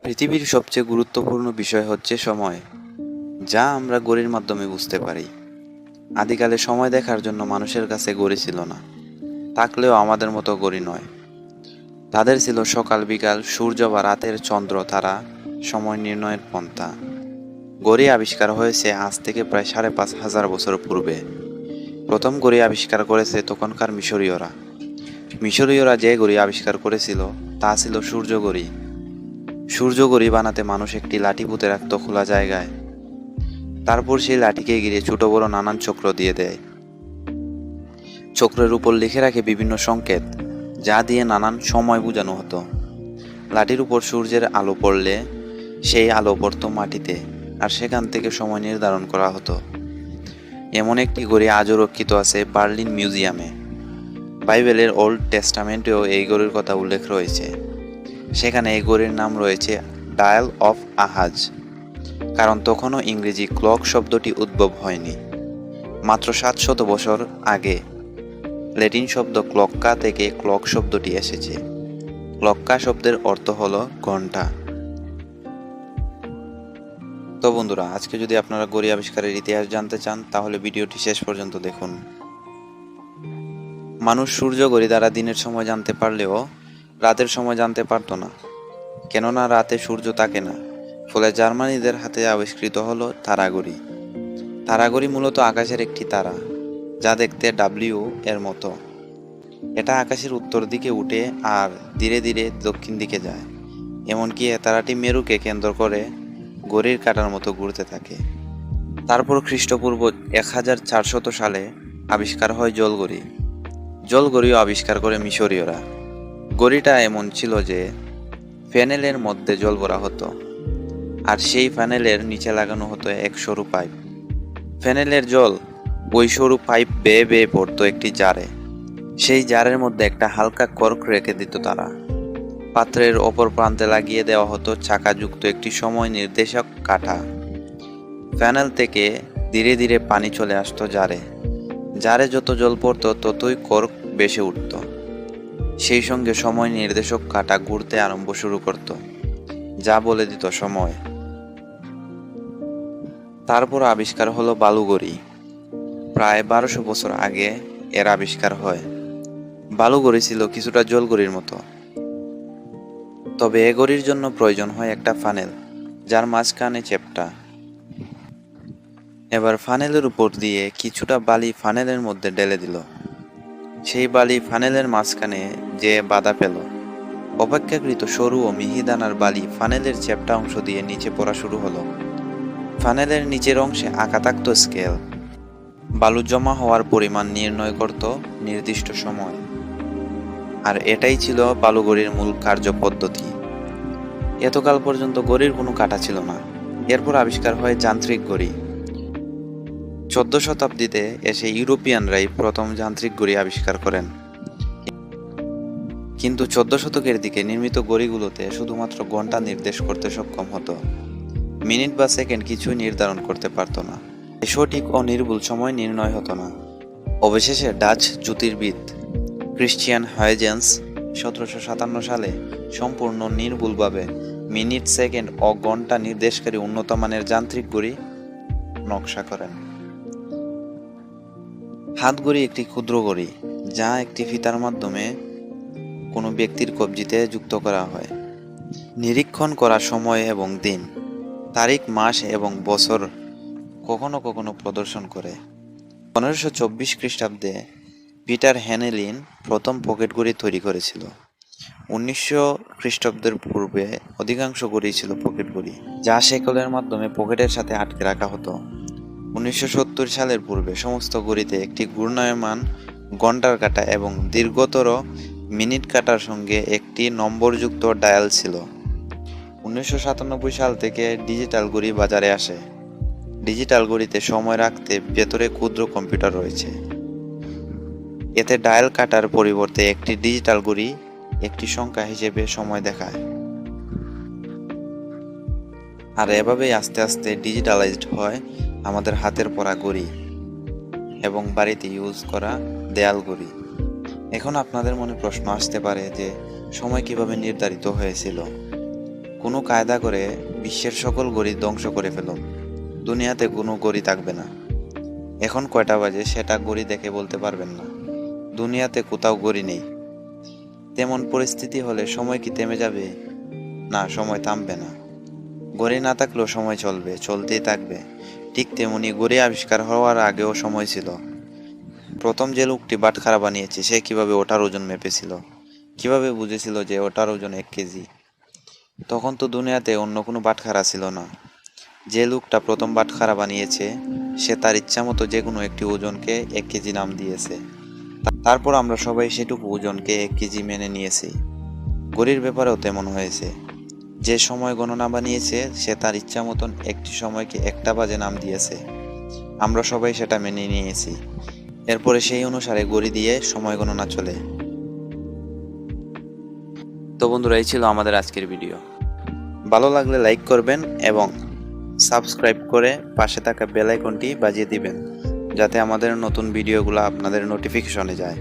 পৃথিবীর সবচেয়ে গুরুত্বপূর্ণ বিষয় হচ্ছে সময়, যা আমরা ঘড়ির মাধ্যমে বুঝতে পারি। আদিকালে সময় দেখার জন্য মানুষের কাছে ঘড়ি ছিল না, থাকলেও আমাদের মতো ঘড়ি নয়। তাদের ছিল সকাল বিকাল, সূর্য বা রাতের চন্দ্র তারা, সময় নির্ণয়ের পন্থা। ঘড়ি আবিষ্কার হয়েছে আজ থেকে প্রায় ৫,৫০০ বছর পূর্বে। প্রথম ঘড়ি আবিষ্কার করেছে তখনকার মিশরীয়রা। মিশরীয়রা যে ঘড়ি আবিষ্কার করেছিল তা ছিল সূর্য ঘড়ি। সূর্য ঘড়ি বানাতে মানুষ একটি লাঠি পুঁতে রাখত খোলা জায়গায়। তারপর সেই লাঠিকে ঘিরে ছোট বড় নানান চক্র দিয়ে দেয়। চক্রের উপর লিখে রাখে বিভিন্ন সংকেত, যা দিয়ে নানান সময় বোঝানো হতো। লাঠির উপর সূর্যের আলো পড়লে সেই আলো পড়ত মাটিতে, আর সেখান থেকে সময় নির্ধারণ করা হতো। এমন একটি ঘড়ি আজও রক্ষিত আছে বার্লিন মিউজিয়ামে। বাইবেলের ওল্ড টেস্টামেন্টেও এই ঘড়ির কথা উল্লেখ রয়েছে। সেখানে এই ঘড়ির নাম রয়েছে ডায়াল অফ আহাজ, কারণ তখনও ইংরেজি ক্লক শব্দটি উদ্ভব হয়নি। মাত্র ৭০০ বছর আগে ল্যাটিন শব্দ ক্লক্কা থেকে ক্লক শব্দটি এসেছে। ক্লক্কা শব্দের অর্থ হলো ঘণ্টা। তো বন্ধুরা, আজকে যদি আপনারা ঘড়ি আবিষ্কারের ইতিহাস জানতে চান তাহলে ভিডিওটি শেষ পর্যন্ত দেখুন। মানুষ সূর্য ঘড়ি দ্বারা দিনের সময় জানতে পারলেও রাতের সময় জানতে পারত না, কেননা রাতে সূর্য থাকে না। ফলে জার্মানিদের হাতে আবিষ্কৃত হলো তারাঘড়ি। তারাঘড়ি মূলত আকাশের একটি তারা, যা দেখতে ডাব্লিউ এর মতো। এটা আকাশের উত্তর দিকে উঠে আর ধীরে ধীরে দক্ষিণ দিকে যায়। এমনকি এ তারাটি মেরুকে কেন্দ্র করে ঘড়ির কাঁটার মতো ঘুরতে থাকে। তারপর খ্রিস্টপূর্ব ১৪০০ সালে আবিষ্কার হয় জলঘড়ি। জলঘড়িও আবিষ্কার করে মিশরীয়রা। ঘড়িটা এমন ছিল যে প্যানেলের মধ্যে জল ভরা হতো, আর সেই প্যানেলের নিচে লাগানো হতো এক সরু পাইপ। প্যানেলের জল ওই সরু পাইপ বেয়ে বেয়ে পড়তো একটি জারে। সেই জারের মধ্যে একটা হালকা কর্ক রেখে দিত তারা। পাত্রের অপর প্রান্তে লাগিয়ে দেওয়া হতো চাকাযুক্ত একটি সময় নির্দেশক কাঁটা। প্যানেল থেকে ধীরে ধীরে পানি চলে আসতো জারে। জারে যত জল পড়তো ততই কর্ক বেশি উঠত। সেই সঙ্গে সময় নির্দেশক কাঁটা ঘুরতে আরম্ভ শুরু করত, যা বলে দিত সময়। তারপর আবিষ্কার হলো বালুঘড়ি। প্রায় ১২০০ বছর আগে এর আবিষ্কার হয়। বালুঘড়ি ছিল কিছুটা জলঘড়ির মতো, তবে এ ঘড়ির জন্য প্রয়োজন হয় একটা ফানেল, যার মাঝখানে চ্যাপ্টা। এবার ফানেলের উপর দিয়ে কিছুটা বালি ফানেলের মধ্যে ঢেলে দিল। সেই বালি ফানেলের মাঝখানে যে বাধা পেল। অপেক্ষাকৃত সরু ও মিহিদানার বালি ফানেলের চ্যাপ্টা অংশ দিয়ে নিচে পড়া শুরু হলো। ফানেলের নিচের অংশে আঁকা থাকত স্কেল। বালু জমা হওয়ার পরিমাণ নির্ণয় করত নির্দিষ্ট সময়। আর এটাই ছিল বালুঘড়ির মূল কার্য পদ্ধতি। এতকাল পর্যন্ত ঘড়ির কোনো কাঁটা ছিল না। এরপর আবিষ্কার হয় যান্ত্রিক ঘড়ি। ১৪ শতাব্দীতে এসে ইউরোপিয়ানরাই প্রথম যান্ত্রিক ঘড়ি আবিষ্কার করেন। কিন্তু ১৪ শতকের দিকে নির্মিত ঘড়িগুলোতে শুধুমাত্র ঘন্টা নির্দেশ করতে সক্ষম হতো। মিনিট বা সেকেন্ড কিছুই নির্ধারণ করতে পারত না। সঠিক ও নির্ভুল সময় নির্ণয় হতো না। অবশেষে ডাচ জ্যোতির্বিদ ক্রিশ্চিয়ান হাইজেন্স ১৭৫৭ সালে সম্পূর্ণ নির্ভুলভাবে মিনিট, সেকেন্ড ও ঘন্টা নির্দেশকারী উন্নত মানের যান্ত্রিক ঘড়ি নকশা করেন। হাতঘড়ি একটি ক্ষুদ্র ঘড়ি, যা একটি ফিতার মাধ্যমে কোনো ব্যক্তির কবজিতে যুক্ত করা হয়। নিরীক্ষণ করা সময় এবং দিন, তারিখ, মাস এবং বছর কখনো কখনো প্রদর্শন করে। ১৫২৪ খ্রিস্টাব্দে পিটার হ্যানেলিন প্রথম পকেট ঘড়ি তৈরি করেছিল। ১৯০০ খ্রিস্টাব্দের পূর্বে অধিকাংশ ঘড়ি ছিল পকেট ঘড়ি, যা শেকলের মাধ্যমে পকেটের সাথে আটকে রাখা হতো। ১৯৭০ সালের পূর্বে সমস্ত ঘড়িতে একটি ঘূর্ণায়মান ঘণ্টার কাঁটা এবং দীর্ঘতর মিনিট কাঁটার সঙ্গে একটি নম্বরযুক্ত ডায়াল ছিল। ১৯৯৭ সাল থেকে ডিজিটাল ঘড়ি বাজারে আসে। ডিজিটাল ঘড়িতে সময় রাখতে ভেতরে ক্ষুদ্র কম্পিউটার রয়েছে। এতে ডায়াল কাটার পরিবর্তে একটি ডিজিটাল ঘড়ি একটি সংখ্যা হিসেবে সময় দেখায়। আর এভাবেই আস্তে আস্তে ডিজিটালাইজড হয় আমাদের হাতের পরা ঘড়ি এবং বাড়িতে ইউজ করা দেয়াল ঘড়ি। এখন আপনাদের মনে প্রশ্ন আসতে পারে যে সময় কিভাবে নির্ধারিত হয়েছিল। কোনো কায়দা করে বিশ্বের সকল ঘড়ি ধ্বংস করে ফেলো, দুনিয়াতে কোনো ঘড়ি থাকবে না। এখন কয়টা বাজে সেটা ঘড়ি দেখে বলতে পারবেন না, দুনিয়াতে কোথাও ঘড়ি নেই। তেমন পরিস্থিতি হলে সময় কি থেমে যাবে? না, সময় থামবে না। ঘড়ি না থাকলেও সময় চলবে, চলতেই থাকবে। ঠিক তেমনি ঘড়ি আবিষ্কার হওয়ার আগেও সময় ছিল। প্রথম যে লোকটি বাটখারা বানিয়েছে সে কিভাবে ওটার ওজন মেপেছিল, কিভাবে বুঝেছিল যে ওটার ওজন 1 কেজি? তখন তো দুনিয়াতে অন্য কোনো বাটখারা ছিল না। যে লোকটা প্রথম বাটখারা বানিয়েছে সে তার ইচ্ছা মতো যে কোনো একটি ওজনকে 1 কেজি নাম দিয়েছে। তারপর আমরা সবাই সেটুকু ওজনকে 1 কেজি মেনে নিয়েছি। ঘড়ির ব্যাপারেও তেমন হয়েছে। যে সময় গণনা বানিয়েছে সে তার ইচ্ছা মতন একটি সময়কে 1টা বাজে নাম দিয়েছে। আমরা সবাই সেটা মেনে নিয়েছি। এরপরে সেই অনুসারে ঘড়ি দিয়ে সময় গণনা চলে। তো বন্ধুরা, এই ছিল আমাদের আজকের ভিডিও। ভালো লাগলে লাইক করবেন এবং সাবস্ক্রাইব করে পাশে থাকা বেল আইকনটি বাজিয়ে দিবেন, যাতে আমাদের নতুন ভিডিওগুলো আপনাদের নোটিফিকেশনে যায়।